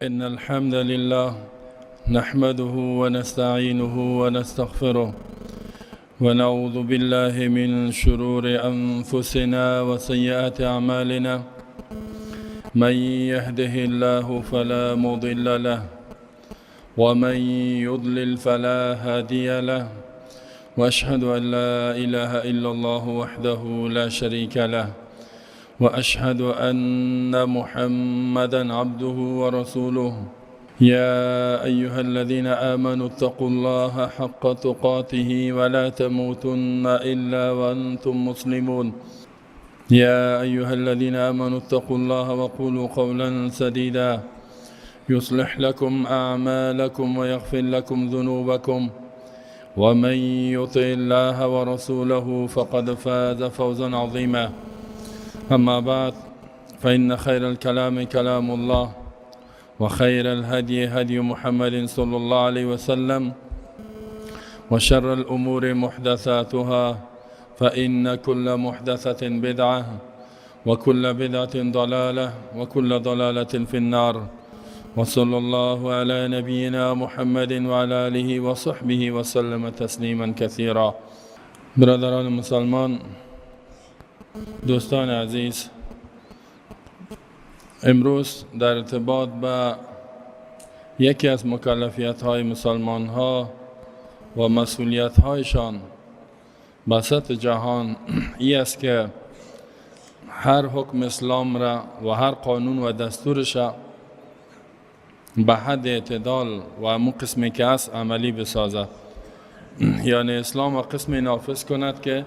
إن الحمد لله نحمده ونستعينه ونستغفره ونعوذ بالله من شرور أنفسنا وسيئات أعمالنا. من يهده الله فلا مضل له ومن يضلل فلا هادي له، وأشهد أن لا إله إلا الله وحده لا شريك له، وأشهد أن محمدا عبده ورسوله. يا أيها الذين آمنوا اتقوا الله حق تقاته ولا تموتن إلا وأنتم مسلمون. يا أيها الذين آمنوا اتقوا الله وقولوا قولا سديدا يصلح لكم أعمالكم ويغفر لكم ذنوبكم، ومن يطع الله ورسوله فقد فاز فوزا عظيما. أما بعد، فإن خير الكلام كلام الله، وخير الهدي هدي محمد صلى الله عليه وسلم، وشر الأمور محدثاتها، فإن كل محدثة بدعة، وكل بدعة ضلالة، وكل ضلالة في النار. وصلى الله على نبينا محمد وعلى آله وصحبه وسلم تسلیما كثيرا. برادران مسلمان، دوستان عزیز، امروز در ارتباط با یکی از مکلفیت های مسلمان ها و مسئولیت هایشان به سطح جهان این است که هر حکم اسلام را و هر قانون و دستورش به حد اعتدال و همون قسمی که است عملی بسازد. یعنی اسلام و قسمی نافذ کند که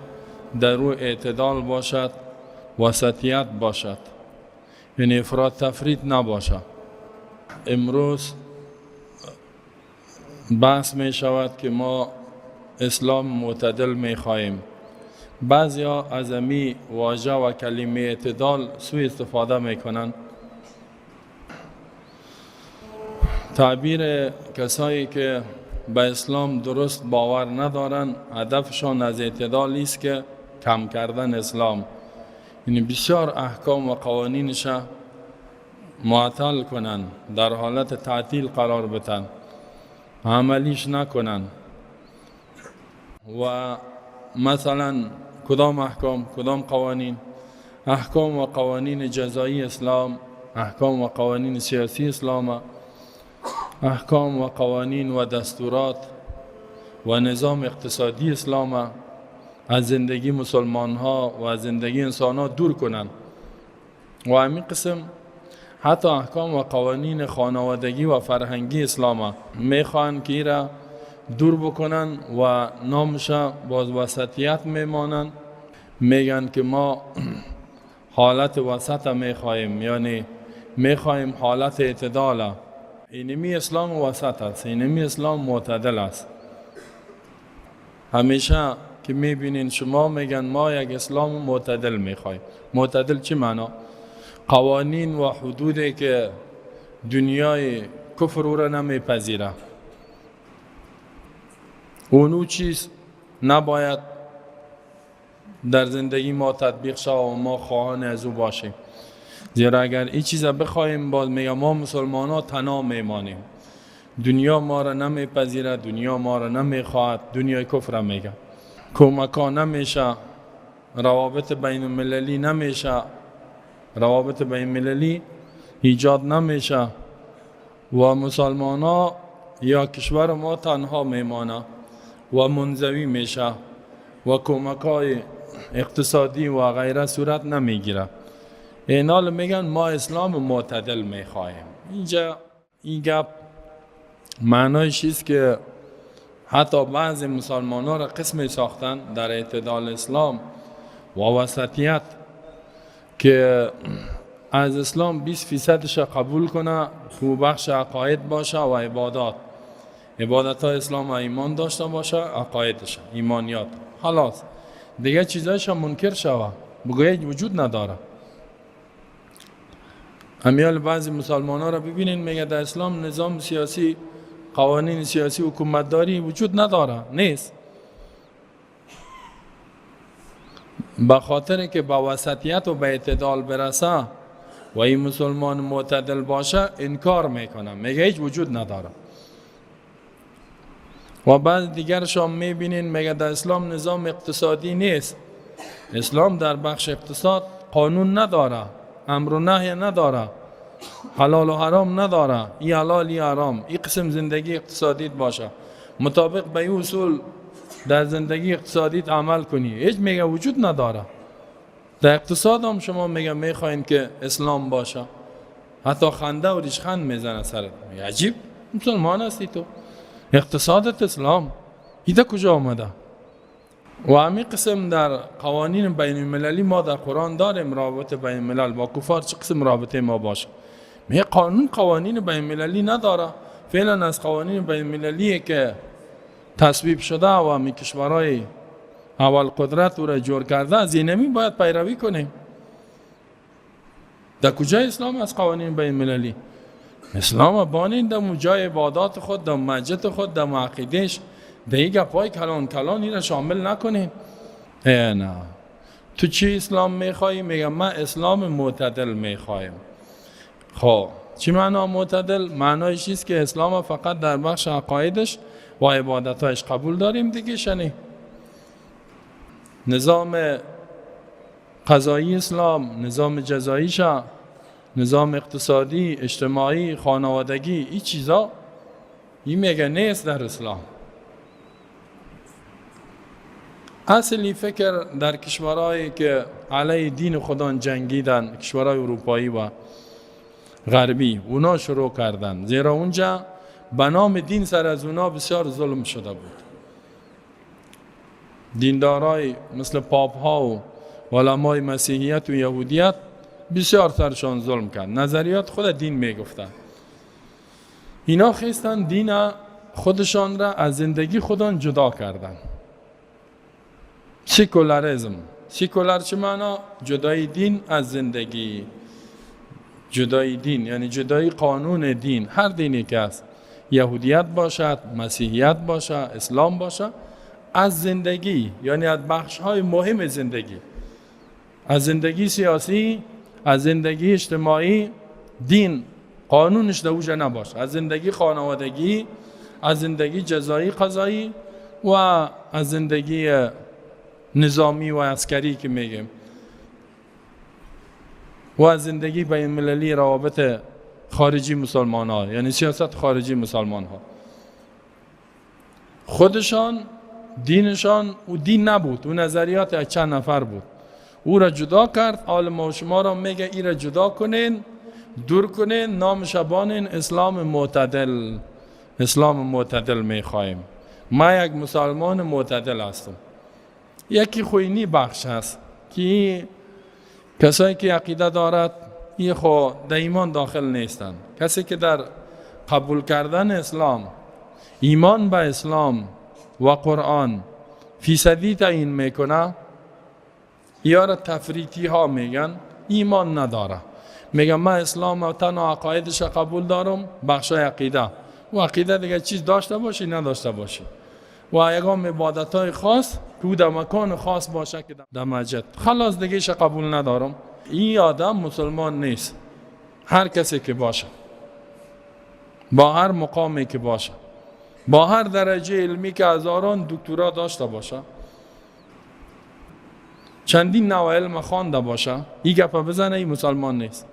در روی اعتدال باشد، وسطیت باشد، یعنی افراط تفرید نباشد. امروز بحث می شود که ما اسلام معتدل می خواهیم. بعضی ها از امی واژه و کلمه اعتدال سوء استفاده می کنند. تعبیر کسایی که به اسلام درست باور ندارند هدفشان از اعتدال است که کم کردن اسلام، یعنی بسیار احکام و قوانینش معطل کنند، در حالت تعطیل قرار بدن، عملیش نکنند. و مثلا کدام احکام، کدام قوانین؟ احکام و قوانین جزایی اسلام، احکام و قوانین سیاسی اسلام، احکام و قوانین و دستورات و نظام اقتصادی اسلام از زندگی مسلمان ها و از زندگی انسان ها دور کنند. و همین قسم حتی احکام و قوانین خانوادگی و فرهنگی اسلام میخوان که ایرا دور بکنن و نامش باز وسطیت میمانند. میگن که ما حالت وسط میخواهیم، یعنی میخواهیم حالت اعتدال. اینمی اسلام وسط است، اینمی اسلام معتدل است. همیشه که میبینین شما میگن ما یک اسلام معتدل میخوایم. معتدل چی معنا؟ قوانین و حدودی که دنیای کفر او را نمیپذیره، اونو چیز نباید در زندگی ما تطبیق شود و ما خواهان از او باشیم. زیرا اگر این چیز بخوایم باز میگم ما مسلمان ها تنها میمانیم. دنیا ما را نمیپذیره، دنیا ما را نمیخواهد، دنیای کفر میگه. کمکا نمیشه، روابط بین المللی نمیشه، روابط بین المللی ایجاد نمیشه و مسلمان ها یا کشور ما تنها میمانه و منزوی میشه و کمکای اقتصادی و غیره صورت نمیگیره. این حال میگن ما اسلام معتدل میخواهیم. اینجا این گپ معنایش است که حتی بعضی مسلمان ها را قسمی ساختن در اعتدال اسلام و وسطیت که از اسلام 20% قبول کنه، خوب بخش عقاید باشه و عبادات ها اسلام و ایمان داشته باشه، عقایدش ایمانیات خلاص دیگه چیزایش منکر شوه، بگوید وجود نداره. امیال بعضی مسلمان ها را ببینین میگه در اسلام نظام سیاسی، قوانین سیاسی، حکومتداری وجود نداره، نیست. به خاطر که با وسطیت و به اعتدال برسه و این مسلمان معتدل باشه انکار میکنه، میگه هیچ وجود نداره. و بعد دیگرشان میبینین میگه در اسلام نظام اقتصادی نیست. اسلام در بخش اقتصاد قانون نداره، امر و نهی نداره، حلال و حرام نداره، ای حلال ای حرام، این قسم زندگی اقتصادیت باشه، مطابق به این اصول در زندگی اقتصادیت عمل کنی، هیچ میگه وجود نداره. در اقتصاد هم شما میگه میخواین که اسلام باشه، حتی خنده و ریشخند میزنه سرت، میگه عجیب مسلمان هستی تو، اقتصادت اسلام، ایده کجا آمده؟ و همین قسم در قوانین بین المللی ما در قرآن داریم رابطه بین الملل با کفار چه قسم رابطه ما باشه. میگه قوانین بین المللی نداره، فعلا از قوانین بین المللی که تصویب شده و می کشورهای اول قدرت رو جور کرده از اینمی باید پیروی کنیم. در کجا اسلام از قوانین بین المللی؟ اسلام بانین در جای عبادات خود، در مسجد خود، در عقیدهش، در این گپای کلان کلان این را شامل نکنین. نه تو چی اسلام میخوایی؟ میگم من اسلام معتدل میخوایم. خب چی معنا معتدل؟ معنایش چیست که اسلام فقط در بخش عقایدش و عبادتایش قبول داریم دیگه شنی. نظام قضایی اسلام، نظام جزاییش، نظام اقتصادی، اجتماعی، خانوادگی، این چیزا این میگه نیست در اسلام. اصلی فکر در کشورهایی که علیه دین خدا جنگیدن، کشورهای اروپایی و غربی، اونا شروع کردن، زیرا اونجا به نام دین سر از اونا بسیار ظلم شده بود. دیندارای مثل پاپ ها و علمای مسیحیت و یهودیت بسیار سرشان ظلم کرد. نظریات خود دین میگفتن. اینا خواستن دین خودشان را از زندگی خودان جدا کردن. سیکولاریسم. سیکولار چه معنا؟ جدای دین از زندگی. جدای دین یعنی جدای قانون دین، هر دینی که است، یهودیت باشد، مسیحیت باشد، اسلام باشد، از زندگی، یعنی از بخش های مهم زندگی، از زندگی سیاسی، از زندگی اجتماعی، دین قانونش در اوجه نباشه، از زندگی خانوادگی، از زندگی جزایی قضایی و از زندگی نظامی و عسکری که میگیم و از زندگی بین المللی روابط خارجی مسلمان ها، یعنی سیاست خارجی مسلمان ها. خودشان دینشان او دین نبود، او نظریات از چند نفر بود، او را جدا کرد. عالم و شما را میگه ای را جدا کنین، دور کنین، نام شبانین اسلام معتدل. اسلام معتدل میخوایم. ما یک مسلمان معتدل هستم. یکی خوینی بخش هست که کسایی که عقیده دارد این خو در ایمان داخل نیستند. کسی که در قبول کردن اسلام، ایمان به اسلام و قرآن فیصدی تعیین میکنه، یا را تفریطی ها میگن، ایمان نداره. میگن من اسلام و تنها عقایدش قبول دارم، بخش عقیده و عقیده دیگه چیز داشته باشی نداشته باشی، و یگام عبادت های خاص که در مکان خاص باشه که در مسجد، خلاص دیگه ش قبول ندارم. این آدم مسلمان نیست. هر کسی که باشه، با هر مقامی که باشه، با هر درجه علمی که هزاران دکترا داشته باشه، چندین نوع علم خوانده باشه، این گپ بزنه این مسلمان نیست.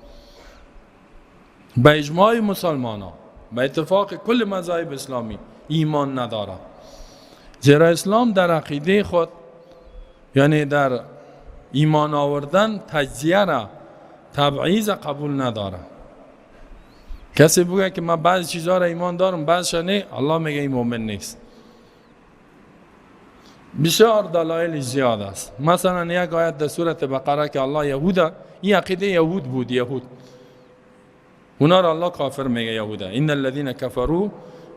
به اجماع مسلمان ها، به اتفاق کل مذاهب اسلامی، ایمان نداره. زیرا اسلام در عقیده خود، یعنی در ایمان آوردن، تجزیه را، تبعیض قبول نداره. کسی بگه که من بعضی چیزها را ایمان دارم بعضش نه، الله میگه این مؤمن نیست. بسیار دلایل زیاد است. مثلا یک آیت در سوره بقره که الله یهودا، این عقیده یهود بود، یهود اونا را الله کافر میگه یهودا. ان الذين كفروا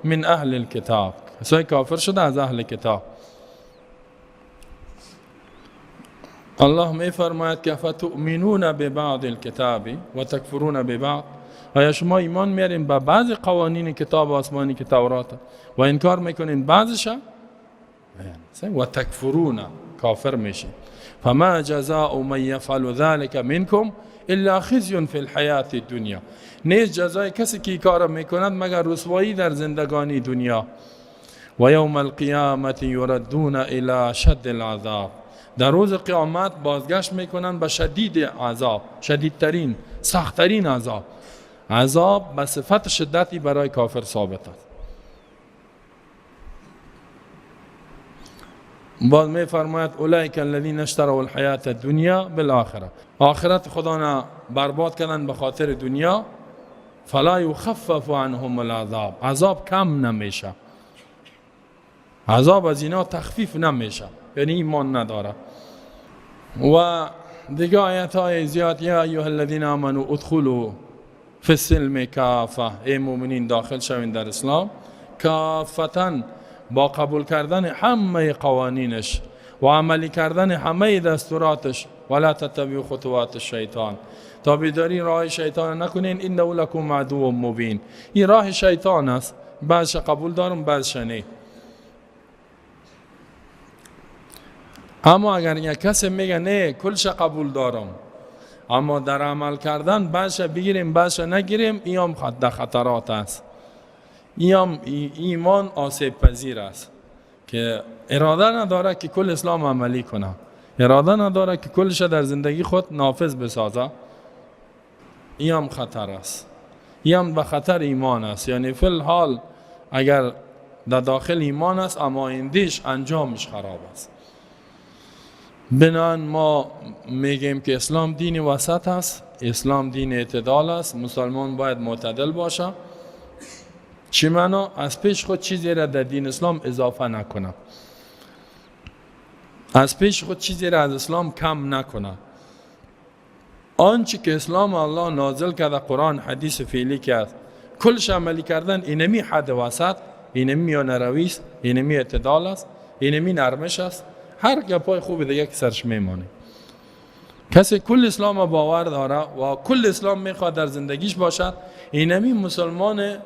من اهل الكتاب، کسایی کافر شده از اهل کتاب. الله می فرماید که فتؤمنون ببعض الكتاب و تکفرون ببعض، آیا شما ایمان میارین به بعض قوانین کتاب آسمانی که تورات و انکار میکنین بعضش و تکفرون، کافر میشین. فما جزاء من یفعل ذلك منکم الا خزی فی الحیات الدنیا. نیست جزای کسی که کار میکند مگر رسوایی در زندگانی دنیا. و یوم القیامت یردون الی شد العذاب. در روز قیامت بازگشت میکنند به شدید عذاب، شدیدترین سختترین عذاب. عذاب به صفت شدتی برای کافر ثابت است. باز می فرماید اولئک الذین اشتروا الحیات الدنیا بالآخره. آخرت خدا را برباد کردن به خاطر دنیا. فلا یخفف عنهم العذاب. عذاب کم نمیشه، عذاب از اینا تخفیف نمیشه، یعنی ایمان نداره. و دیگه آیت های زیاد، یا ایها الذین آمنوا ادخلوا فی السلم کافه. ای مومنین داخل شوین در اسلام کافتا، با قبول کردن همه قوانینش و عملی کردن همه دستوراتش. ولا تتبعوا خطوات الشیطان. تابعداری راه شیطان نکنین، انه لکم عدو مبین. این راه شیطان است، بعضش قبول دارم بعضش نه. اما اگر یک کسی میگه نه کلش قبول دارم، اما در عمل کردن بعضش بگیریم بعضش نگیریم، این هم خطرات است. این هم ایمان آسیب پذیر است که اراده نداره که کل اسلام عملی کنه، اراده نداره که کلش در زندگی خود نافذ بسازه. این هم خطر است، این هم به خطر ایمان است. یعنی فی الحال اگر در داخل ایمان است اما ایندیش انجامش خراب است. بنان ما میگیم که اسلام دین وسط است، اسلام دین اعتدال است. مسلمان باید معتدل باشه. چی معنا؟ از پیش خود چیزی را در دین اسلام اضافه نکنه، از پیش خود چیزی را از اسلام کم نکنه. آنچه که اسلام الله نازل کرده، قرآن حدیث فعلی کرد، کلش عملی کردن، اینمی حد وسط، اینمی میانه روی است، اینمی اعتدال است، اینمی نرمش است. هر گپای خوب دیگه که سرش میمانه. کسی کل اسلام باور داره و کل اسلام میخواد در زندگیش باشد، اینمی مسلمان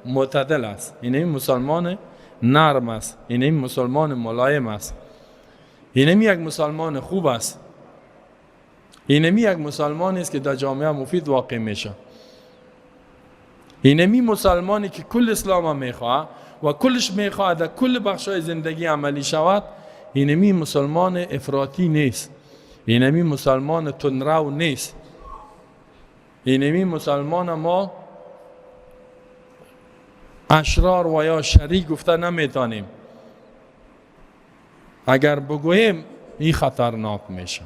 معتدل است، اینمی مسلمان نرم است، اینمی مسلمان ملایم است، اینمی یک مسلمان خوب است، اینمی یک مسلمانی است که در جامعه مفید واقع میشه. اینمی مسلمانی که کل اسلام میخواد و کلش میخواد در کل بخشای زندگی عملی شود. اینمی مسلمان افراطی نیست، اینمی مسلمان تندرو نیست، اینمی مسلمان ما اشرار و یا شری گفته نمیتونیم. اگر بگوییم این خطرناک میشه.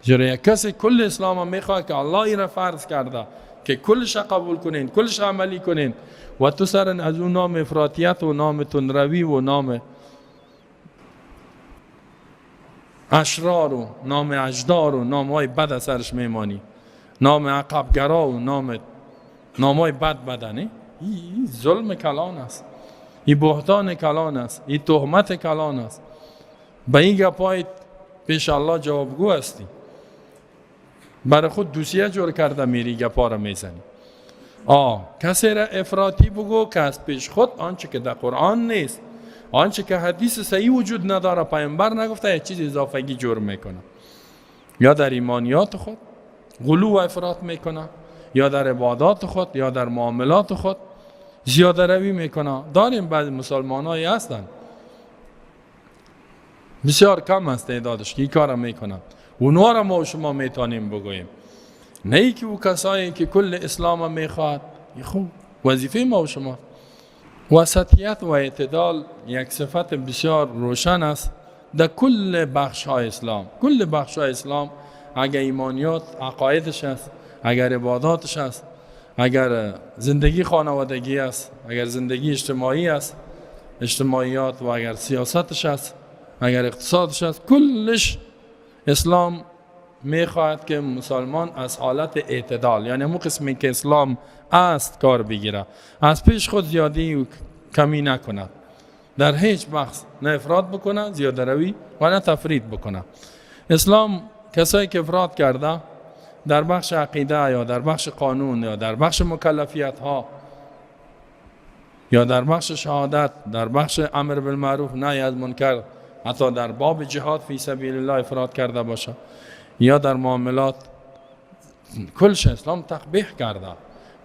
چرا یک کسی کل اسلام میخواد که الله ای را فرض کرده که کلش قبول کنین، کلش عملی کنین، و تو سرن از اون نام افراطیت و نام تندروی و نام اشرار و نام اجدار و نام های بد سرش میمانی، نام عقبگرا و نام های بد بدنی. این ظلم کلان است، این بهتان کلان است، این تهمت کلان است. به این گپای پیش الله جوابگو هستی. برای خود دوسیه جور کرده میری گپا را میزنی. کسی را افراطی بگو که از پیش خود آنچه که در قرآن نیست، آنچه که حدیث صحیح وجود نداره، پیامبر نگفته، یک چیز اضافگی جور میکنه. یا در ایمانیات خود غلو و افراط میکنه، یا در عبادات خود، یا در معاملات خود زیاده روی میکنه. داریم بعضی مسلمان هایی هستن بسیار کم است تعدادش که این کار میکنن. اونها را ما و شما میتونیم بگوییم، نه ای که او کسایی که کل اسلام میخواد. خوب وظیفه ما و شما. وسطیت و اعتدال یک صفت بسیار روشن است در کل بخش های اسلام. کل بخش های اسلام، اگر ایمانیات عقایدش است، اگر عباداتش است، اگر زندگی خانوادگی است، اگر زندگی اجتماعی است، اجتماعیات، و اگر سیاستش است، اگر اقتصادش است، کلش اسلام میخواهد که مسلمان از حالت اعتدال، یعنی همون قسمی که اسلام است، کار بگیره. از پیش خود زیادی و کمی نکنه، در هیچ بخش نه افراط بکنه، زیاده روی و نه تفرید بکنه. اسلام کسایی که افراط کرده در بخش عقیده یا در بخش قانون یا در بخش مکلفیت ها یا در بخش شهادت، در بخش امر بالمعروف نهی از منکر، حتی در باب جهاد فی سبیل الله افراط کرده باشه، یا در معاملات کلش اسلام تقبیح کرده،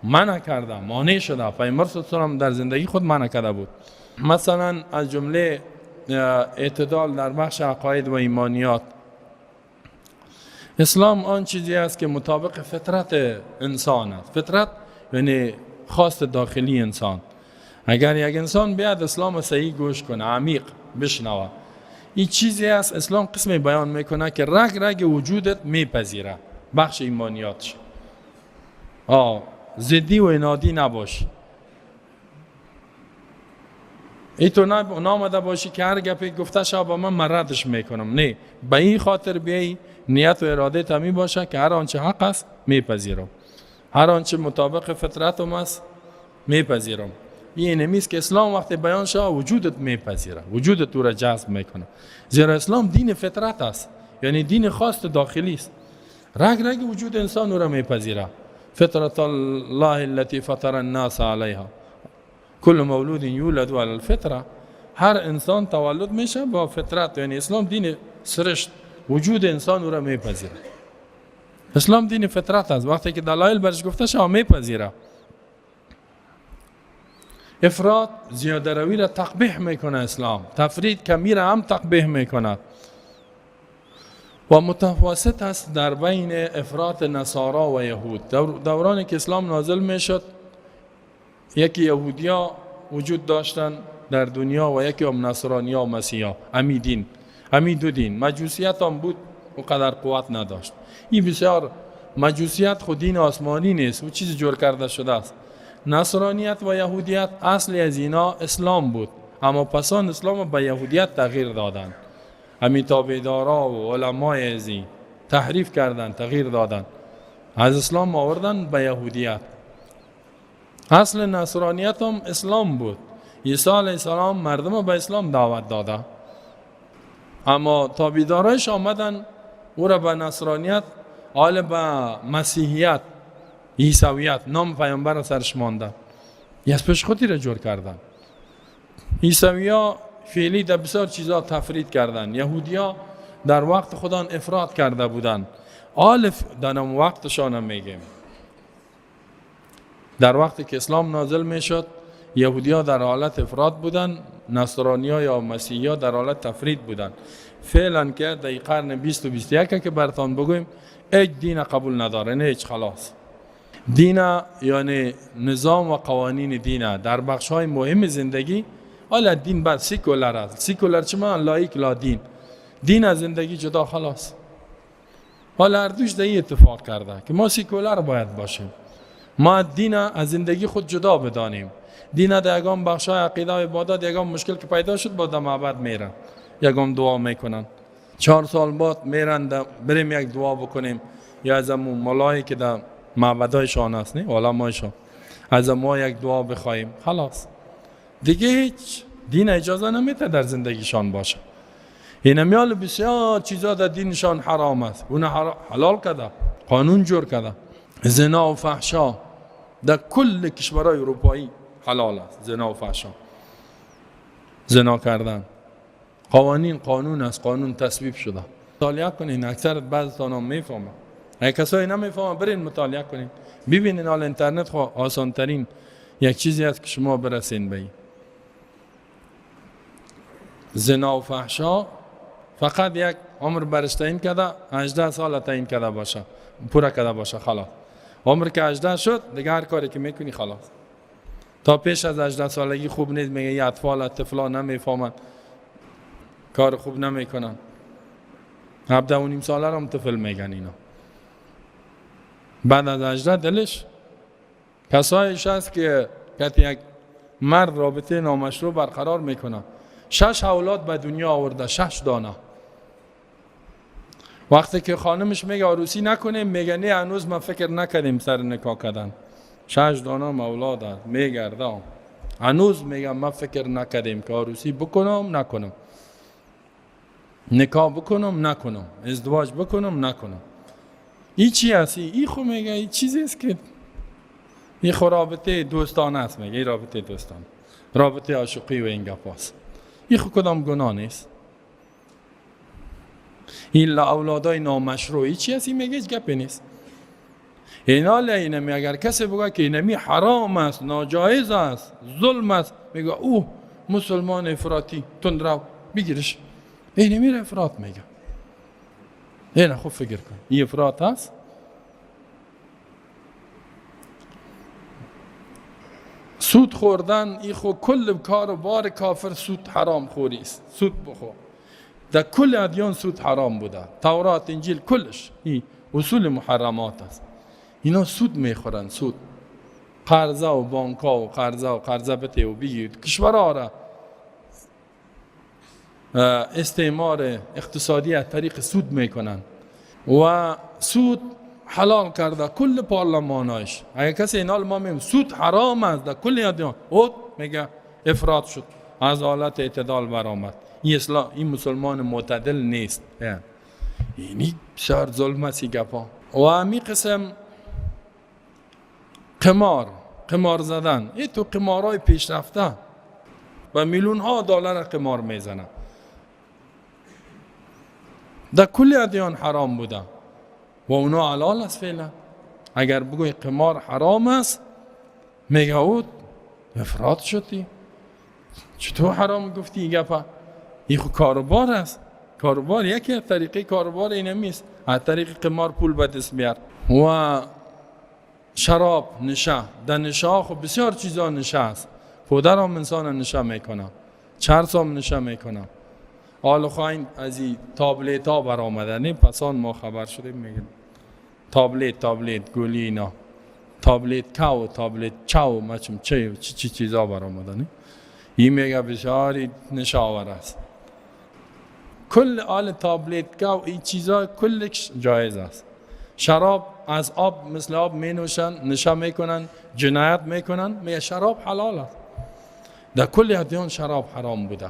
منع کرده، مانع شده. پیامبر صلی الله علیه و در زندگی خود منع کرده بود. مثلا از جمله اعتدال در بخش عقاید و ایمانیات، اسلام آن چیزی است که مطابق فطرت انسان است. فطرت یعنی خواست داخلی انسان. اگر یک انسان بیاد اسلام صحیح گوش کنه، عمیق بشنوه، این چیزی است اسلام قسمی بیان میکنه که رگ رگ وجودت میپذیره. بخش ایمانیاتش ضدی و انادی نباش. ای تو نامده باشی که هر گپی گفته شد با من ردش میکنم. نه، به این خاطر بیایی نیت و اراده تمی باشه که هر آنچه حق است میپذیرم، هر آنچه مطابق فطرتم است میپذیرم. این نمیست که اسلام وقتی بیان شد وجودت میپذیره، وجودت تو را جذب میکنه. زیرا اسلام دین فطرت است، یعنی دین خواست داخلی است. رگ رگ وجود انسان را میپذیره. فطرت الله التي فطر الناس علیها، کل مولود یولد علی الفطره. هر انسان تولد میشه با فطرت، یعنی اسلام دین سرشت، وجود انسان را میپذیره. اسلام دین فطرت است. وقتی که دلایل برش گفته شد میپذیره. افراط زیاده روی را تقبیح میکنه اسلام، تفرید کمی را هم تقبیح میکنه و متوسط است در بین افراط نصارا و یهود. دورانی که اسلام نازل میشد، یکی یهودیا وجود داشتن در دنیا و یکی هم نصرانیا و مسیحا. امی دو دین. مجوسیت هم بود و قدر قوت نداشت. این بسیار مجوسیت خود دین آسمانی نیست، و چیز جور کرده شده است. نصرانیت و یهودیت اصلی از اینا اسلام بود، اما پسان اسلام به یهودیت تغییر دادن. امی تابعدارا و علمای ازی تحریف کردن، تغییر دادن، از اسلام آوردن به یهودیت. اصل نصرانیت هم اسلام بود. عیسی علیه السلام مردم به اسلام دعوت داده، اما تابعدارایش آمدن او را به نصرانیت، حال به مسیحیت، عیسویت، نام پیامبر سرش مانده، از پیش خودی را جور کردن. عیسویا فعلی در بسیار چیزا تفرید کردن. یهودیا در وقت خودان افراط کرده بودن. در وقتشان میگیم، در وقتی که اسلام نازل میشد یهودیا در حالت افراط بودن، نصرانیا یا مسیحیا در حالت تفرید بودن. فعلا که در قرن 20 و 21 که براتون بگویم، هیچ دین قبول نداره، نه هیچ. خلاص دین یعنی نظام و قوانین دین در بخش های مهم زندگی. حالا دین بعد سیکولر است. سیکولر چه معنی؟ لایک لا دین. دین از زندگی جدا. خلاص حالا هر دوش در اتفاق کرده که ما سیکولر باید باشیم، ما دین از زندگی خود جدا بدانیم. دین در یگام بخش های عقیده و عبادت یگام مشکل که پیدا شد با در معبد میرن، یگام دعا میکنن. 4 سال بعد میرن بریم یک دعا بکنیم، یا از امون ملایی که در معبدایشان هست، نه علمایشان، از ما یک دعا بخوایم. خلاص دیگه هیچ دین اجازه نمیده در زندگیشان باشه. این میال بسیار چیزا در دینشان حرام است، اون حلال کرده، قانون جور کرده. زنا و فحشا در کل کشورهای اروپایی حلال است. زنا و فحشا، زنا کردن، قانون است، قانون تصویب شده. مطالعه کنین، اکثر بعضتان هم میفهمن. اگه کسایی نمیفهمن برین مطالعه کنین، ببینین. حال اینترنت آسان ترین یک چیزی است که شما برسین به این. زنا و فحشا فقط یک عمر برش تعیین کرده، 18 سال تعیین کرده باشه، پوره کرده باشه. خلاص عمر که 18 شد دیگه هر کاری که میکنی خلاص. تا پیش از 18 سالگی خوب نیست. میگه یه طفلا نمیفهمن، کار خوب نمیکنن. 17.5 ساله هم طفل میگن اینا. بعد از 18 دلش کسایش هست که یک مرد رابطه نامشروع برقرار میکنه، 6 اولاد به دنیا آورده، 6 دانه. وقتی که خانمش میگه عروسی نکنیم، میگه نه هنوز ما فکر نکردیم سر نکاح کردن. 6 دانه اولاد هست، میگرده هنوز میگه ما فکر نکردیم که عروسی بکنم نکنم، نکاح بکنم نکنم، ازدواج بکنم نکنم. این چی هستی؟ این خو میگه این چیزی است که این خو رابطه دوستانه است. میگه این رابطه دوستانه، رابطه عاشقی و این گپاست. این خو کدام گناه نیست. این اولادای نامشروعی چی هستی؟ میگه هیچ گپی نیست. اینا اینمی اگر کسی بگه که اینمی حرام است، ناجایز است، ظلم است، میگه اوه مسلمان افراطی، تندرو بگیرش. اینمی را افراط میگه. اینا خوب فکر کن، این افراط است. سود خوردن ای خو کل کار و بار کافر سود حرام خوری است. سود بخور. در کل ادیان سود حرام بوده. تورات انجیل کلش این اصول محرمات است. اینا سود میخورن، سود. قرضه و بانکا و قرضه بته و بگید کشورها را استعمار اقتصادی از طریق سود میکنن و سود حلال کرده کل پارلمانایش. اگه کسی اینا ما میگیم سود حرام است در کل ادیان، او میگه افراط شد، از حالت اعتدال برآمد. این مسلمان معتدل نیست. یعنی بسیار ظلم است گپا. و همی قسم قمار زدن، این تو قمارهای پیشرفته و میلیون ها دلار قمار میزنن. در کل ادیان حرام بوده و اونا حلال است فعلا. اگر بگوی قمار حرام است، میگه او افراط شدی. چطور حرام گفتی گپا؟ این خود کاروبار است. کاروبار یکی از طریقه کاروبار اینمی است، از طریق قمار پول به دست بیار. و شراب، نشه. در نشه خب بسیار چیزا نشه است. پودر هم انسان نشه میکنه، چرس هم نشه میکنه. حال خواهیم از این تابلیت ها برآمدنی، پسان ما خبر شدیم میگن تابلیت گولی اینا، تابلیت کاو، تابلیت چاو، مچم چی چیزا برآمدنی. این میگه بسیار نشاور است. کل آل تابلیت کاو این چیزا کلش جایز است. شراب از آب، مثل آب می نوشن، نشه میکنن، جنایت میکنن، میگه شراب حلال است. در کل ادیان شراب حرام بوده.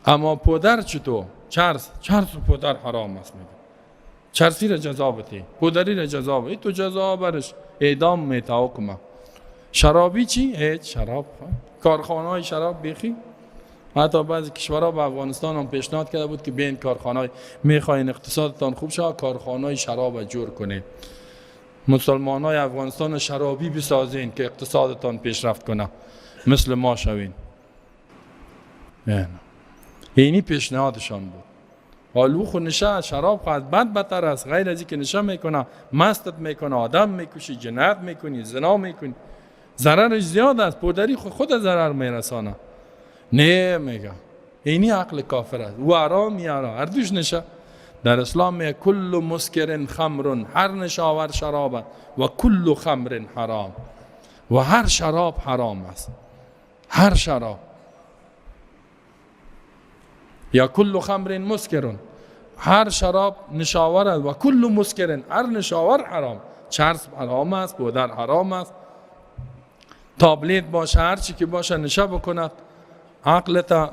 اما پودر چطور؟ چرس و پودر حرام است. میگه چرسی را جزا بده، پودری را جزا بده، تو جزا برش اعدام میتاوکما. شرابی چی؟ هیچ شراب. کارخانه های شراب بیخی. حتی بعضی کشورها به افغانستان هم پیشنهاد کرده بود که بین کارخانه های میخواین اقتصادتان خوب شد، کارخانه های شراب جور کنید. مسلمان های افغانستان شرابی بسازین که اقتصادتان پیشرفت کنه، مثل ما شوین. اینی پیشنهادشان بود. حالو خود نشه شراب خواهد بدتر است. غیر از این که نشه میکنه، مستت میکنه، آدم میکشی، جنایت میکنی، زنا میکنی، ضررش زیاد است. پودری خود ضرر میرسانه. نه میگه اینی عقل کافر است. و حرام یارا هر دوش نشه. در اسلام میگه کل مسکر خمر، هر نشاور شراب و کل خمر حرام، و هر شراب حرام است. هر شراب یا کل خمر مسکر، هر شراب نشاور است و کل مسکر، هر نشاور حرام. چرس حرام است، پودر حرام است، تابلیت باشه، هر چی که باشه نشه بکند، عقلت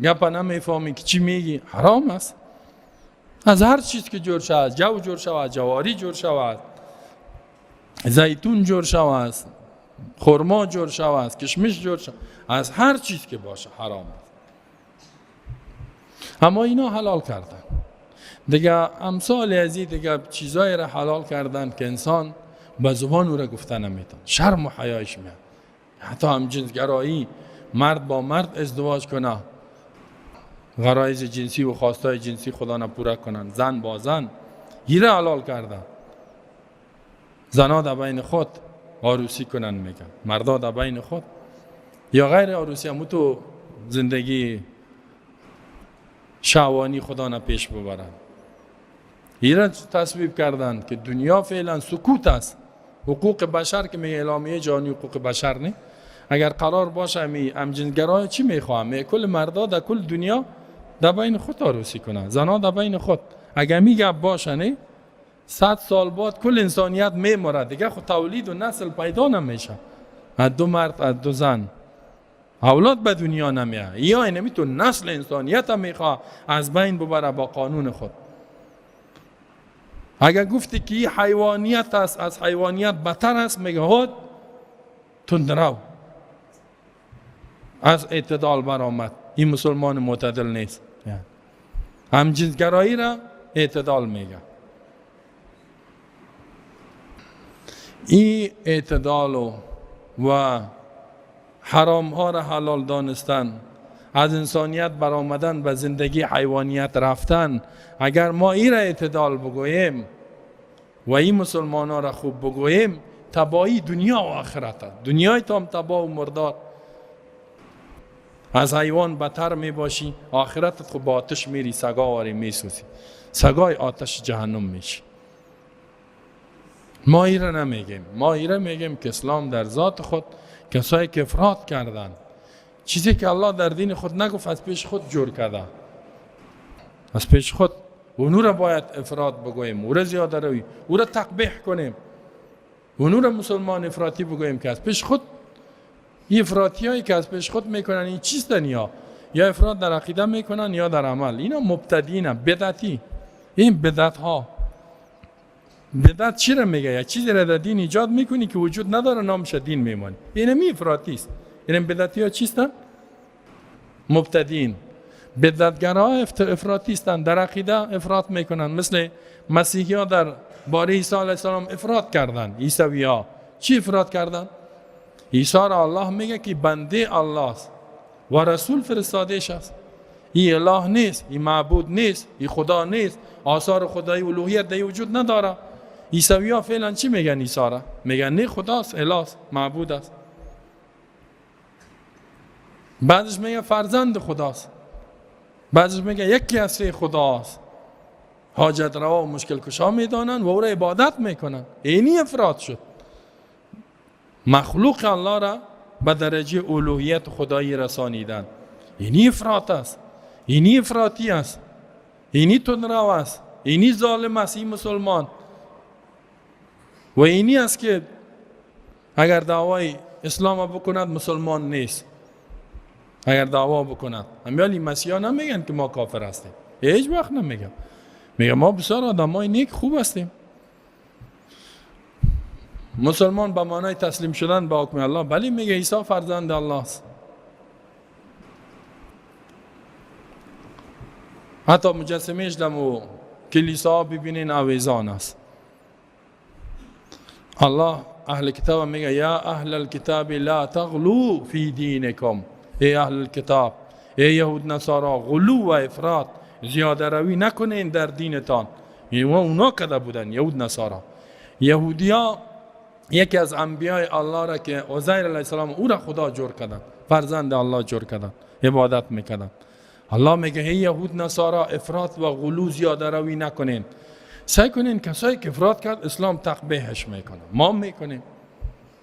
گپ نمیفهمی که چی میگی، حرام است. از هر چیز که جور شود، جو جور شود، جواری جور شود، زیتون جور شود، خرما جور شود، کشمش جور شود، از هر چیز که باشه حرام است. اما اینا حلال کردن دیگه. امثال از این دیگه چیزایی را حلال کردن که انسان به زبان او را گفته نمیتونه، شرم و حیایش میاد. حتی هم جنسگرایی، مرد با مرد ازدواج کنه، غرایز جنسی و خواستای جنسی خدا نپوره کنن، زن با زن، این را حلال کردن. زنا در بین خود عروسی کنن میگن، مردا در بین خود، یا غیر عروسی هم تو زندگی شهوانی خدا نه پیش ببرن. این را تصویب کردن که دنیا فعلا سکوت است. حقوق بشر که میگه اعلامیه جهانی حقوق بشر نه، اگر قرار باشه همجنسگرای چی میخوام؟ میگه کل مردا در کل دنیا در بین خود عروسی کنن، زنا در بین خود. اگر میگه باشه نه، 100 سال بعد کل انسانیت میمره دیگه، خود تولید و نسل پیدا نمیشه. از دو مرد از دو زن اولاد به دنیا نمیاد. یا اینمی تو نسل انسانیت هم میخواه از بین ببره با قانون خود. اگر گفتی که این حیوانیت است، از حیوانیت بدتر است، میگه هود تندرو، از اعتدال برآمد. این مسلمان معتدل نیست. هم جنسگرایی را اعتدال میگه. این اعتدال و حرام ها را حلال دانستن، از انسانیت برآمدن به زندگی حیوانیت رفتن، اگر ما این را اعتدال بگوییم و این مسلمان ها را خوب بگوییم، تباهی دنیا و آخرت. دنیای تام تباه و مردار، از حیوان بدتر می باشی، آخرتت خود با آتش میری، سگاواری می سوزی، سگای آتش جهنم میشی. ما این را نمیگیم، ما این را میگیم که اسلام در ذات خود کسایی که افراط کردن، چیزی که الله در دین خود نگفت از پیش خود جور کرده، از پیش خود اونو را باید افراط بگوییم، او را زیاده روی، او را تقبیح کنیم، اونو را مسلمان افراطی بگوییم که از پیش خود. این افراطی هایی که از پیش خود میکنن این چیستن؟ یا افراط در عقیده میکنن یا در عمل. اینا مبتدینه، بدعتی. این بدعت ها، بدعت چی را میگه؟ یک چیزی را در دین ایجاد میکنی که وجود نداره، نامش دین میمانی. این می افراطی است. این بدعتی ها چیستن؟ مبتدین. بدعتگرا افراطی هستند، در عقیده افراط میکنن. مثل مسیحی ها در باره عیسی علیه السلام افراط کردن. عیسوی ها چی افراط کردن؟ عیسی را الله میگه که بنده الله است و رسول فرستادهش است. این اله نیست، این معبود نیست، این خدا نیست، آثار خدایی الوهیت در وجود نداره. عیسوی ها فعلا چی میگن عیسی را؟ میگن نه خداست، اله است، معبود است. بعدش میگه فرزند خداست، بعدش میگه یکی از سه خداست. حاجت روا و مشکل کشا میدانن و او را عبادت میکنن. اینی افراط شد. مخلوق الله را به درجه الوهیت خدایی رسانیدن. اینی افراط است، اینی افراطی است، اینی تندرو است، اینی ظالم است. این مسلمان و اینی است که اگر دعوای اسلام بکند مسلمان نیست. اگر دعوا بکند، امیالی مسیحا نمیگن که ما کافر هستیم، هیچ وقت نمیگن. میگه ما بسیار آدمای نیک خوب هستیم. مسلمان به معنای تسلیم شدن به حکم الله، ولی میگه عیسی فرزند الله است. حتی مجسمهش دمو کلیسا ببینین آویزان است. الله اهل کتاب میگه یا اهل الكتاب لا تغلو فی دینکم. ای اهل الكتاب، ای یهود نصارا، غلو و افراط، زیاده روی نکنین در دینتان. و اونا کده بودن یهود نصارا. یهودیا یکی از انبیای الله را که عزیر علیه السلام او را خدا جور کردن، فرزند الله جور کردن، عبادت میکردن. الله میگه ای یهود نصارا افراط و غلو زیاده روی نکنین. سعی کنین کسایی که افراط کرد اسلام تقبیحش میکنه. ما میکنیم.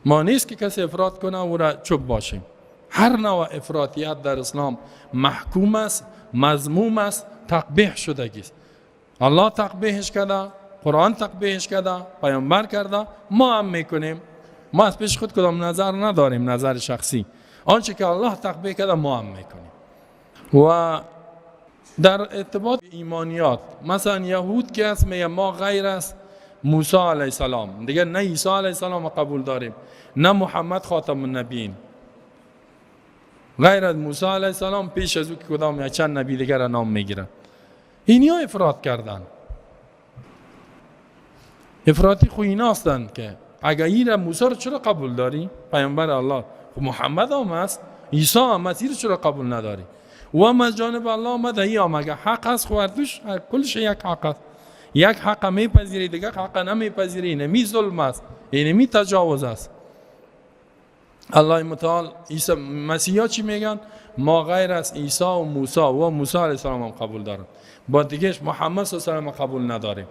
ما نیست که کسی افراط کنه او را چوب باشیم. هر نوع افراطیت در اسلام محکوم است، مذموم است، تقبیح شدگی است. الله تقبیحش کرده، قرآن تقبیحش کرده، پیامبر کرده، ما هم میکنیم. ما از پیش خود کدام نظر نداریم، نظر شخصی. آنچه که الله تقبیح کرده ما هم میکنیم. و در ارتباط ایمانیات، مثلا یهود که هست میگه ما غیر از موسی علیه السلام، دیگه نه عیسی علیه السلام قبول داریم، نه محمد خاتم النبیین. غیر از موسی علیه السلام پیش از او که کدام یا چند نبی دیگر نام میگیرن. اینیا افراط کردن. افراطی خو اینا هستند که اگر این موسی رو چرا قبول داری؟ پیامبر الله خو محمد هم هست، عیسی هم هست، این چرا قبول نداری؟ و هم از جانب الله آمده، ای هم اگر حق هست خوردوش کلش یک حق هست. یک حق میپذیری، دیگه حق نمیپذیری. اینمی ظلم است، اینمی تجاوز است. الله متعال عیسی مسیحا چی میگن؟ ما غیر از عیسی و موسی علیه السلام هم قبول دارن، با دیگهش محمد صلی الله علیه و سلم قبول نداریم.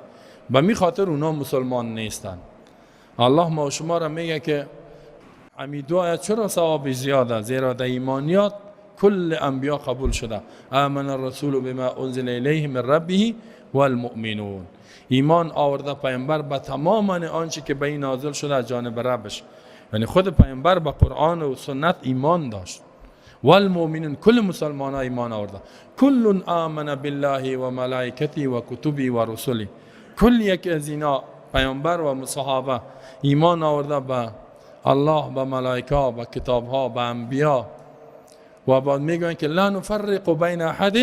به می خاطر اونا مسلمان نیستن. الله ما شما را میگه که همین دو آیت چرا ثواب زیاده؟ زیرا در ایمانیات کل انبیا قبول شده. آمن الرسول بما انزل الیه من ربه والمؤمنون. ایمان آورده پیامبر به تمام آنچه که به این نازل شده از جانب ربش. یعنی خود پیامبر به قرآن و سنت ایمان داشت. والمؤمنون، کل مسلمان ها ایمان آورده. کل آمن بالله و ملائکته و کتبی و رسولی. کل یک از اینا پیامبر و صحابه ایمان آورده به الله، به ملائکه، به کتاب ها، به انبیا. و بعد میگن که لا نفرق بین احد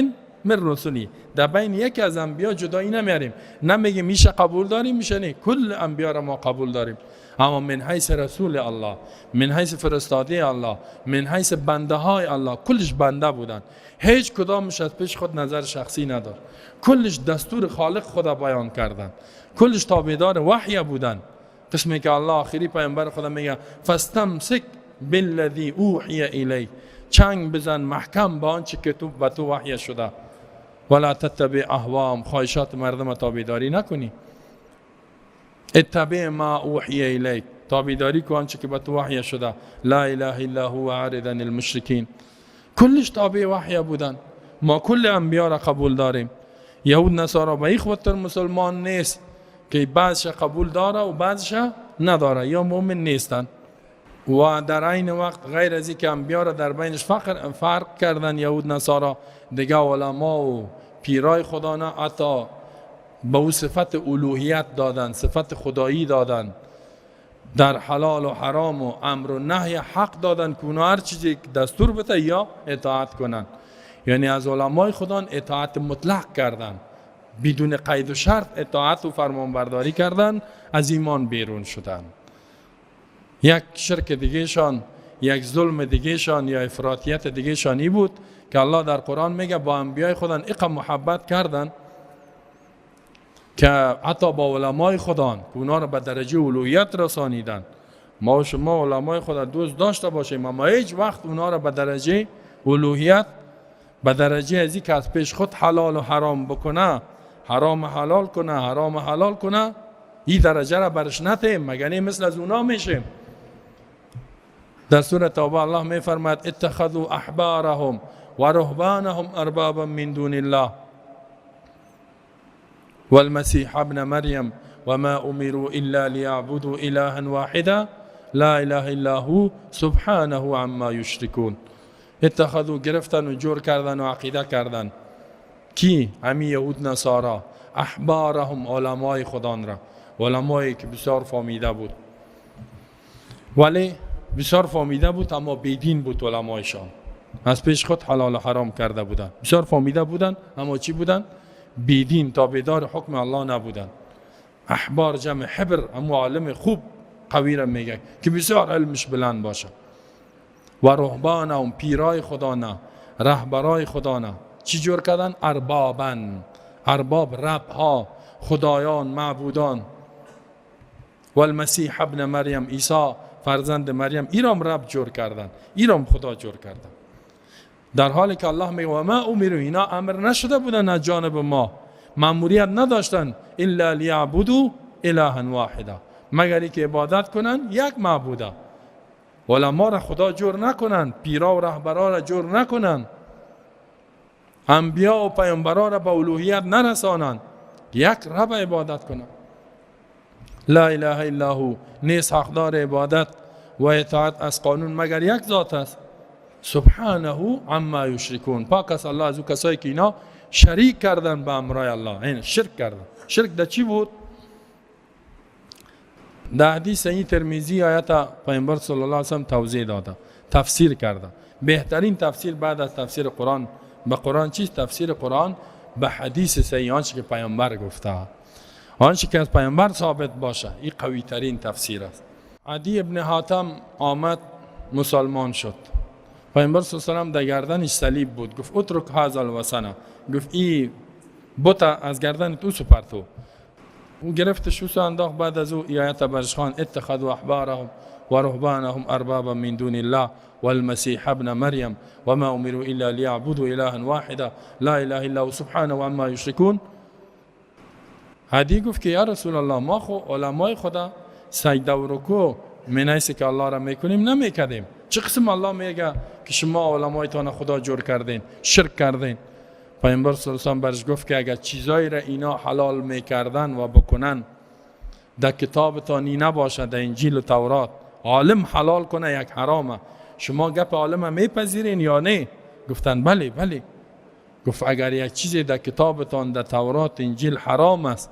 من رسلی. در بین یکی از انبیا جدایی نمیاریم، نمیگیم میشه قبول داریم میشه نه، کل انبیا را ما قبول داریم. اما من حیث رسول الله، من حیث فرستاده الله، من حیث بنده های الله، کلش بنده بودن، هیچ کدامش از پیش خود نظر شخصی ندار، کلش دستور خالق خدا بیان کردن، کلش تابعدار وحی بودن. قسمی که الله آخری پیامبر خدا میگه فاستمسک بالذی اوحی الیک، چنگ بزن محکم با آنچه که تو به تو وحی شده، ولا تتبع اهواهم، خواهشات مردم تابعداری نکنی. اتبع ما اوحی الیک، تابعداری کن آنچه که به تو وحی شده. لا اله الا هو اعرض عن المشرکین، کلش تابع وحی بودن. ما کل انبیا را قبول داریم. یهود نصارا به این خاطر مسلمان نیست که بعضش قبول داره و بعضش نداره، یا مؤمن نیستن. و در این وقت غیر از اینکه انبیا را در بینش فرق کردن یهود نصارا، دیگه علما و پیرای خدا نه حتی به او صفت الوهیت دادن، صفت خدایی دادن، در حلال و حرام و امر و نهی حق دادن که اونا هر چیزی دستور بده یا اطاعت کنن. یعنی از علمای خدا اطاعت مطلق کردن، بدون قید و شرط اطاعت و فرمانبرداری کردن، از ایمان بیرون شدن. یک شرک دیگه شان، یک ظلم دیگه شان یا افراطیت دیگه شانی بود که الله در قرآن میگه با انبیای خدا اقا محبت کردن که حتی با علمای خدا که اونا رو به درجه الوهیت رسانیدن. ما و شما علمای خدا دوست داشته باشیم، اما هیچ وقت اونا رو به درجه الوهیت، به درجه ازی که از پیش خود حلال و حرام بکنه، حرام حلال کنه، حرام حلال کنه، این درجه را برش نتیم، مگه مثل از اونا میشیم. در سوره توبه الله میفرماید اتخذوا احبارهم و رهبانهم اربابا من دون الله والمسيح ابن مريم وما امروا الا ليعبدوا الها واحدا لا اله الا هو سبحانه عما يشركون. اتخذوا، گرفتن و جور کردن و عقیده کردن کی؟ همین یهود نصارا، احبارهم، علمای خدان را، علمایی که بسیار فهمیده بود، ولی بسیار فهمیده بود اما بیدین بود. علمایشان از پیش خود حلال و حرام کرده بودن، بسیار فهمیده بودن اما چی بودن؟ بیدین، تابعدار حکم الله نبودن. احبار جمع حبر، اما عالم خوب قوی را میگه که بسیار علمش بلند باشه. و رهبانهم، پیرای خدا نه، رهبرای خدا نه. چی جور کردن؟ اربابن، ارباب، رب ها، خدایان، معبودان. و المسیح ابن مریم، عیسی فرزند مریم، ایرام رب جور کردن، ایرام خدا جور کردن. در حالی که الله میگه و ما امروا، اینا امر نشده بودن از جانب ما، مأموریت نداشتن الا لیعبدوا الها واحدا، مگر که عبادت کنن یک معبوده. علما را خدا جور نکنن، پیرا و رهبرا را جور نکنن، انبیا و پیامبرا را به الوهیت نرسانن، یک رب عبادت کنن. لا اله الا هو، نیست حقدار عبادت و اطاعت از قانون مگر یک ذات است. سبحانه عما یشرکون، پاک است الله از او کسایی که اینا شریک کردن به امرای الله، این شرک کردن. شرک در چی بود؟ در حدیث این ترمذی آیت پیامبر صلی الله علیه و سلم توضیح داده، تفسیر کرده. بهترین تفسیر بعد از تفسیر قرآن به قرآن چیست؟ تفسیر قرآن به حدیث صحیح، آنچه که پیامبر گفته، آنچه که از پیامبر ثابت باشه، این قوی ترین تفسیر است. عدی ابن حاتم آمد مسلمان شد. پیامبر صلی الله علیه و سلم در گردنش صلیب بود، گفت اترک هذا الوثن، گفت این بت از گردن تو سپر تو. او گرفتش و انداخت. بعد از او آیت برش خوان اتخذوا احبارهم و رهبانهم اربابا من دون الله والمسيح ابن مریم وما امروا الا ليعبدوا الها واحدا لا اله الا هو سبحانه عما یشركون. عدی گفت که یا رسول الله، ما خو علمای خدا سجده و رکوع منیسی که الله را میکنیم نمیکردیم، چه قسم الله میگه که شما علمایتان خدا جور کردین، شرک کردین؟ پیامبر صلی الله علیه و برش گفت که اگر چیزایی را اینا حلال میکردن و بکنن در کتابتانی نباشه، در انجیل و تورات، عالم حلال کنه یک حرامه، شما گپ عالم میپذیرین یا نه؟ گفتن بله بله. گفت اگر یک چیزی در کتابتان، در تورات، انجیل حرام است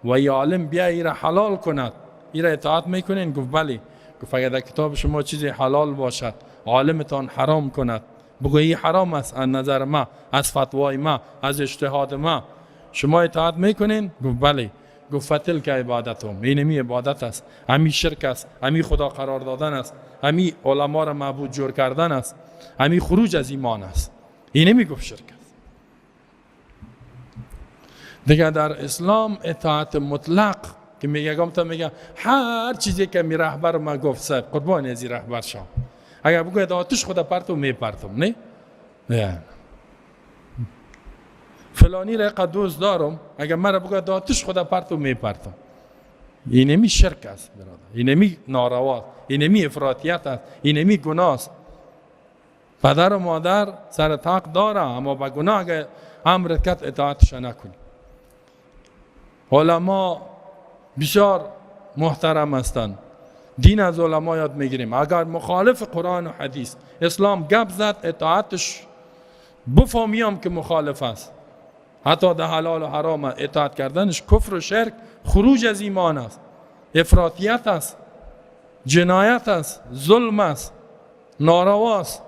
و یا عالم بیا ای را حلال کند، ای را اطاعت میکنین؟ گفت بله. گفت اگر در کتاب شما چیزی حلال باشد، عالمتان حرام کند، بگویی حرام است از نظر ما، از فتوای ما، از اجتهاد ما، شما اطاعت میکنین؟ گفت بله. گفت فتلک عبادتهم، این همی عبادت است، همی شرک است، همی خدا قرار دادن است، همی علما را معبود جور کردن است، همی خروج از ایمان است. این همی گفت شرک است. دیگه در اسلام اطاعت مطلق که میگه هر چیزی که می رهبر ما گفت صاحب قربان از رهبر شام، اگر بگوید آتش خدا پرتو میپرتم، نه فلانی را قد دوست دارم، اگر مرا بگوید آتش خدا پرتو میپرتم. این همی شرک است برادر، این همی ناروا، این همی افراطیت است، این همی گناه است. پدر و مادر سر حق داره، اما با گناه اگر امرت کرد اطاعتش نکنی. علما بسیار محترم هستند، دین از علما یاد میگیریم. اگر مخالف قرآن و حدیث اسلام گپ زد اطاعتش بفهمیم که مخالف است، حتی در حلال و حرام اطاعت کردنش کفر و شرک، خروج از ایمان است، افراطیت است، جنایت است، ظلم است، ناروا است.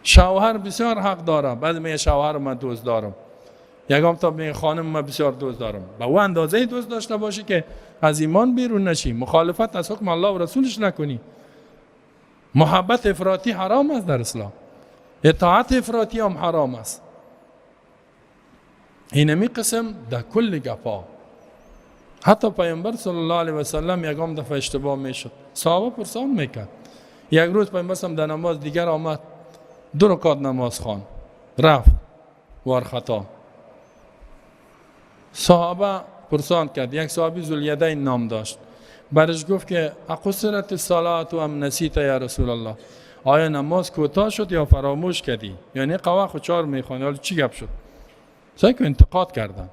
شوهر بسیار حق داره، بعد میگه شوهر من دوست دارم، یکم تا میگه خانم من بسیار دوست دارم، با او اندازه دوست داشته باشی که از ایمان بیرون نشی، مخالفت از حکم الله و رسولش نکنی. محبت افراطی حرام است در اسلام، اطاعت افراطی هم حرام است. اینمی قسم در کل گپا. حتی پیامبر صلی الله علیه و سلم یکم دفعه اشتباه میشد، صحابه پرسان میکرد. یک روز پیامبر صلی در نماز دیگر آمد، 2 رکعت نماز خوان، رفت وار خطا. صحابه پرسان کرد، یک صحابی ذوالیدین نام داشت، برش گفت که اقصرت الصلاة ام نسیت یا رسول الله، آیا نماز کوتاه شد یا فراموش کردی؟ یعنی قوا خود 4 میخوانی، حالا چی گپ شد؟ سعی که انتقاد کردن.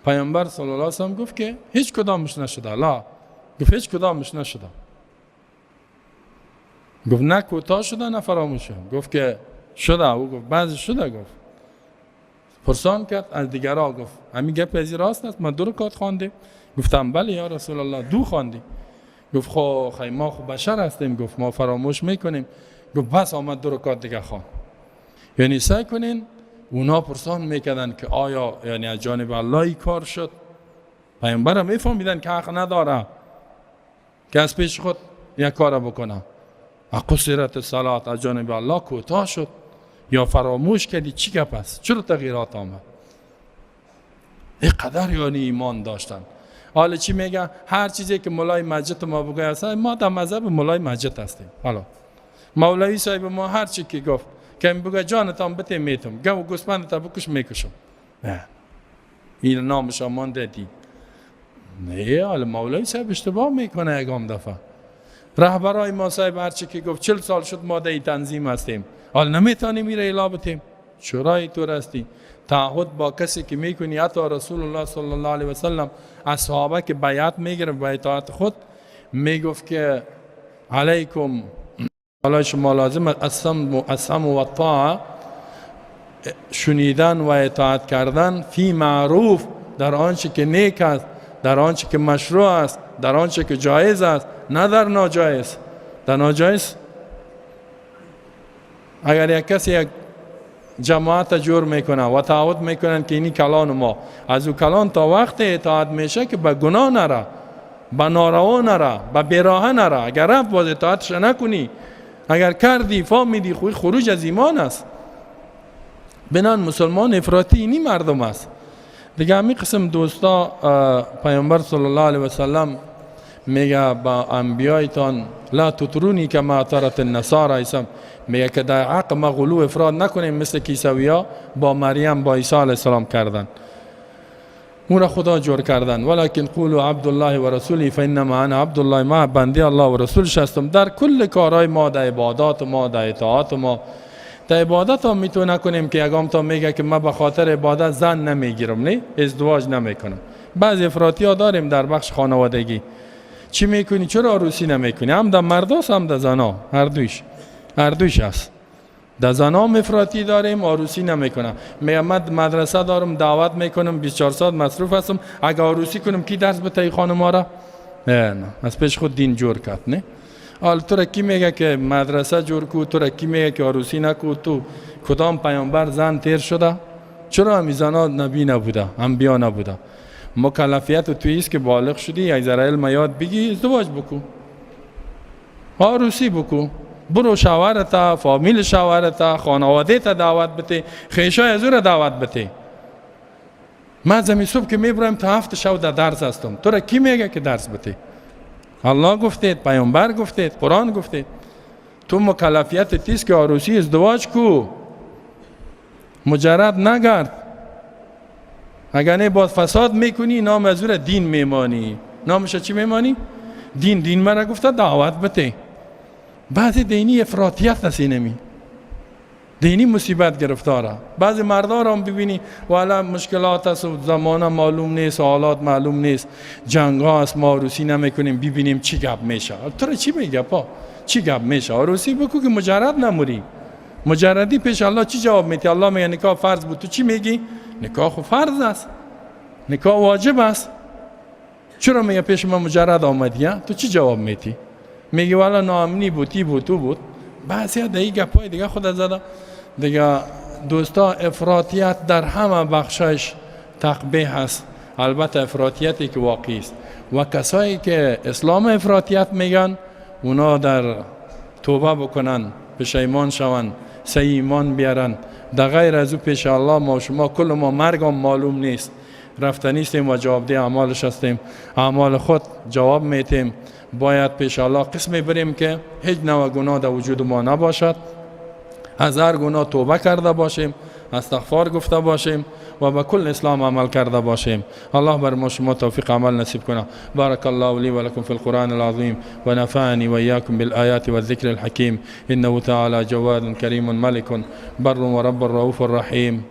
پیامبر صلی الله علیه و سلم گفت که هیچ کدامش نشده. لا، گفت هیچ کدامش نشده. گفت نه کوتاه شده نه فراموش شده. گفت که شده. او گفت بعضی شده. گفت پرسان کرد از دیگرها، گفت همین گپ از راست است؟ من 2 رکعت خواندم. گفتم بله یا رسول الله 2 خواندی. گفت خو ما خو بشر هستیم، گفت ما فراموش میکنیم. گفت بس آمد 2 رکعت دیگه خوان. یعنی سعی کنین. اونا پرسان میکردن که آیا یعنی از جانب الله ای کار شد؟ پیامبر هم میفهمیدن که حق نداره که از پیش خود یک کار بکنه. اقصرت الصلاة از جانب الله کوتاه شد یا فراموش کردی؟ چی گپ است؟ چرا تغییرات آمد؟ اینقدر یعنی ایمان داشتن. حالا چی میگه؟ هر چیزی که مولای مسجد ما بگه است، ما در مذهب مولای مسجد هستیم. حالا مولوی صاحب ما هر چی که گفت که بگه جانتان بته میتم، گو گوسفندت بکش میکشم. نه، این نامش مانده دین. نه، حالا مولوی صاحب اشتباه میکنه یکم دفعه. رهبرای ما صاحب هر چی که گفت 40 سال شد ما در تنظیم هستیم، حالا نمیتونیم میره الا بتیم. چرا تو هستی؟ تعهد با کسی که میکنی، حتی رسول الله صلی الله علیه و سلم از صحابه که بیعت میگیره با اطاعت خود میگفت که علیکم، حالا شما لازم السمع و الطاعه، شنیدن و اطاعت کردن فی معروف، در آنچه که نیک است، در آنچه که مشروع است، در آنچه که جایز است، نه در ناجایز. در ناجایز اگر یک کسی یک جماعت جور میکنه و تعهد میکنن که اینی کلان ما، از او کلان تا وقت اطاعت میشه که به گناه نره، به ناروا نره، به بیراه نره. اگر رفت باز اطاعتش نکنی، اگر کردی فهمیدی خوی خروج از ایمان است. بنان مسلمان افراطی اینی مردم است. دیگه همین قسم دوستا پیامبر صلی الله علیه و سلم میگه با انبیایتان لا تطرونی کما اطرت النصارى، میگه که در حق ما غلو افراد نکنیم مثل کیسویا با مریم با عیسی علیه السلام کردن، اون را خدا جور کردن. ولکن قولوا عبدالله و رسوله فانما انا عبدالله، ما بنده الله و رسولش هستم. در کل کارهای ما، در عبادات ما، در اطاعات ما، در عبادت هم میتونه کنیم که یکم تا میگه که من به خاطر عبادت زن نمیگیرم، نه ازدواج نمیکنم. بعضی افراطی ها داریم در بخش خانوادگی. چی میکنی؟ چرا عروسی نمیکنی؟ هم در مرداست هم در زنا، هر دویش هست. در زنا افراطی داریم، عروسی نمیکنم. میگم من مدرسه دارم، دعوت میکنم، 24 ساعت مصروف هستم، اگه عروسی کنم کی درس بده خانم را؟ نه، از پیش خود دین جور کرد. نه، حال تو را کی میگه که مدرسه جور کو؟ تو را کی میگه که عروسی نکو؟ تو کدام پیامبر زن تیر شده؟ چرا همی زنها نبی نبوده، انبیا نبوده؟ مکلفیت توی است که بالغ شدی یک ذره علم یاد بگی، ازدواج بکو، عروسی بکو، برو شوهرت، فامیل شوهرت، خانواده تا دعوت بده، خیشای از او را دعوت بده. من زمین صبح که میبرم تا 7 شب در درس هستم، تو را کی میگه که درس بده؟ الله گفتید، پیامبر گفتید، قرآن گفتید. تو مکلفیت تیست که عروسی ازدواج کو، مجرد نگرد. اگر نه باز فساد میکنی، نام از او را دین میمانی. نامش چی میمانی؟ دین مرا گفته دعوت بده. بعضی دینی افراطیت نسی نمی، دینی مصیبت گرفتاره. بعضی مردا را هم ببینی والا مشکلات است، زمانه معلوم نیست، حالات معلوم نیست، جنگ ها است، ما عروسی نمیکنیم، ببینیم چی گپ میشه. تو را چی میگه پا؟ چی گپ میشه؟ عروسی بکو که مجرد نموری. مجردی پیش الله چی جواب میدی؟ الله میگه نکاح فرض بود، تو چی میگی؟ نکاح خو فرض است، نکاح واجب است. چرا میگه پیش ما مجرد آمدی؟ تو چی جواب میدی؟ میگه والا ناامنی بود، تی بود، تو بود. بعضی دیگه گپای دیگه خود زده. دیگه دوستا افراطیت در همه بخشش تقبیح است. البته افراطیتی که واقعی است و کسایی که اسلام افراطیت میگن اونا در توبه بکنن، پشیمان شون، صحیح ایمان بیارن. در غیر از او پیش الله ما شما کل ما مرگم معلوم نیست، رفتنیستیم و جوابده اعمالش هستیم، اعمال خود جواب میتیم. باید پیش الله قسمی بریم که هیچ نوع گناه در وجود ما نباشد، از هر گناه توبه کرده باشیم، استغفار گفته باشیم و به کل اسلام عمل کرده باشیم. الله بر ما شما توفیق عمل نصیب کنه. بارك الله لي ولكم في القرآن العظيم ونفعني وإياكم بالآيات والذكر الحكيم إنه تعالى جواد كريم ملك بر ورب الرؤوف الرحيم.